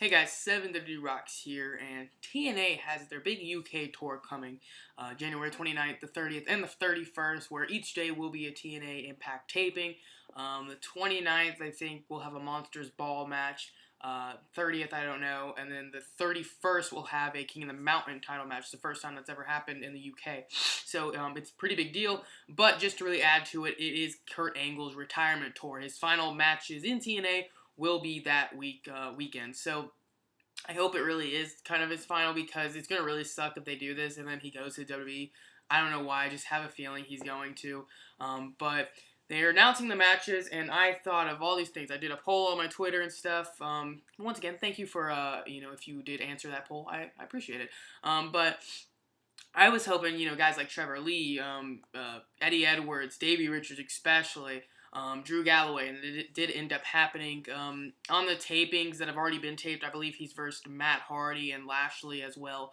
Hey guys, 7W Rocks here, and TNA has their big UK tour coming January 29th, the 30th, and the 31st, where each day will be a TNA Impact taping. The 29th, I think, we'll have a Monsters Ball match. 30th, I don't know. And then the 31st, we'll have a King of the Mountain title match. It's the first time that's ever happened in the UK. So it's a pretty big deal. But just to really add to it, it is Kurt Angle's retirement tour. His final matches in TNA will be that weekend. So I hope it really is kind of his final, because it's going to really suck if they do this and then he goes to WWE. I don't know why. I just have a feeling he's going to. But they're announcing the matches, and I thought of all these things. I did a poll on my Twitter and stuff. Once again, thank you for, if you did answer that poll. I appreciate it. But I was hoping, guys like Trevor Lee, Eddie Edwards, Davey Richards especially, Drew Galloway, and it did end up happening. On the tapings that have already been taped, I believe he's versed Matt Hardy and Lashley as well.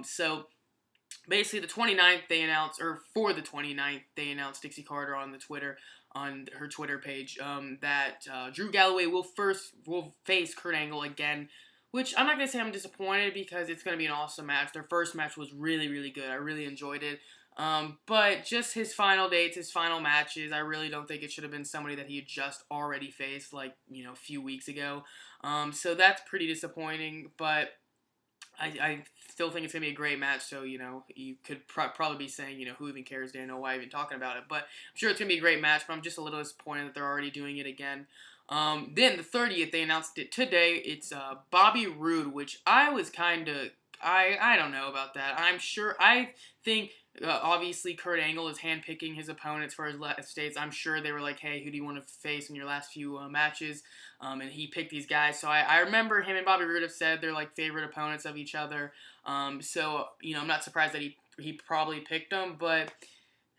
So basically the 29th they announced, or for the 29th, they announced Dixie Carter on her Twitter page, that Drew Galloway will face Kurt Angle again, which I'm not going to say I'm disappointed, because it's going to be an awesome match. Their first match was really, really good. I really enjoyed it. But just his final dates, his final matches, I really don't think it should have been somebody that he had just already faced, like, a few weeks ago. So that's pretty disappointing, but I still think it's going to be a great match. So, you could probably be saying, who even cares? They don't know why I'm even talking about it. But I'm sure it's going to be a great match, but I'm just a little disappointed that they're already doing it again. Then the 30th, they announced it today. It's Bobby Roode, which I was kind of, I don't know about that. I think obviously Kurt Angle is handpicking his opponents for his last states. I'm sure they were like, hey, who do you want to face in your last few matches? And he picked these guys. So I remember him and Bobby Roode have said they're like favorite opponents of each other. So I'm not surprised that he probably picked them, but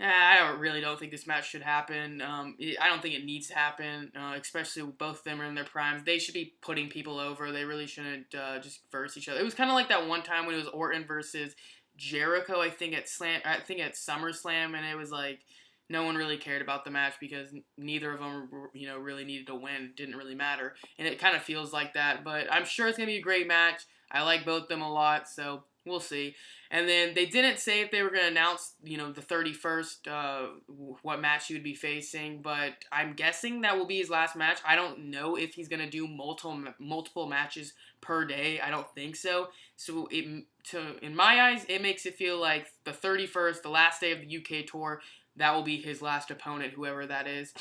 I really don't think this match should happen. I don't think it needs to happen, especially with both of them are in their primes. They should be putting people over. They really shouldn't just verse each other. It was kind of like that one time when it was Orton versus Jericho, I think at SummerSlam, and it was like no one really cared about the match because neither of them, really needed to win. It didn't really matter, and it kind of feels like that. But I'm sure it's gonna be a great match. I like both of them a lot, so we'll see. And then they didn't say if they were going to announce, the 31st, what match he would be facing, but I'm guessing that will be his last match. I don't know if he's going to do multiple matches per day. I don't think so. So in my eyes, it makes it feel like the 31st, the last day of the UK tour, that will be his last opponent, whoever that is.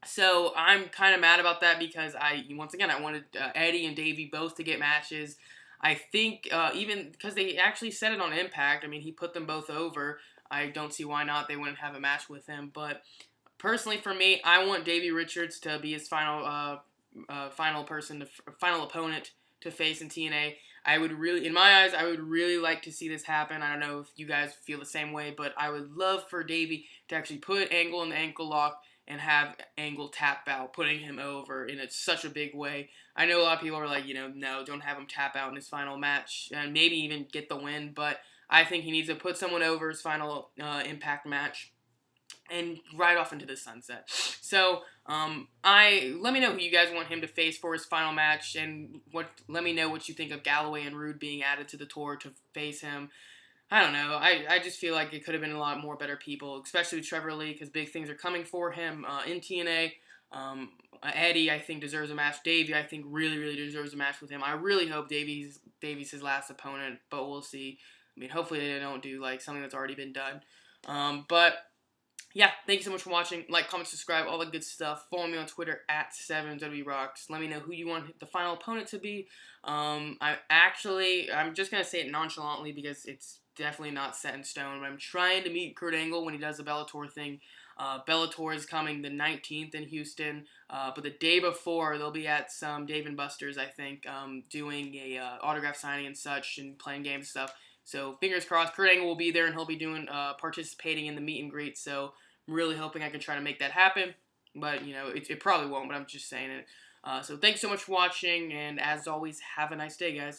So I'm kind of mad about that, because I wanted Eddie and Davey both to get matches. I think even because they actually said it on Impact, I mean, he put them both over. I don't see why not. They wouldn't have a match with him. But personally, for me, I want Davey Richards to be his final opponent to face in TNA. In my eyes, I would really like to see this happen. I don't know if you guys feel the same way, but I would love for Davey to actually put Angle in the ankle lock and have Angle tap out, putting him over in such a big way. I know a lot of people are like, no, don't have him tap out in his final match, and maybe even get the win, but I think he needs to put someone over his final Impact match and ride off into the sunset. So, let me know who you guys want him to face for his final match, and let me know what you think of Galloway and Roode being added to the tour to face him. I don't know. I just feel like it could have been a lot more better people, especially with Trevor Lee, because big things are coming for him in TNA. Eddie, I think, deserves a match. Davey, I think, really, really deserves a match with him. I really hope Davey's his last opponent, but we'll see. I mean, hopefully they don't do like something that's already been done. But yeah, thank you so much for watching. Like, comment, subscribe, all the good stuff. Follow me on Twitter at 7WRocks. Let me know who you want the final opponent to be. I'm just going to say it nonchalantly because it's definitely not set in stone. But I'm trying to meet Kurt Angle when he does the Bellator thing. Bellator is coming the 19th in Houston, but the day before they'll be at some Dave & Buster's, I think, doing a autograph signing and such, and playing games and stuff. So fingers crossed, Kurt Angle will be there, and he'll be doing participating in the meet and greet. So I'm really hoping I can try to make that happen, but it probably won't. But I'm just saying it. So thanks so much for watching, and as always, have a nice day, guys.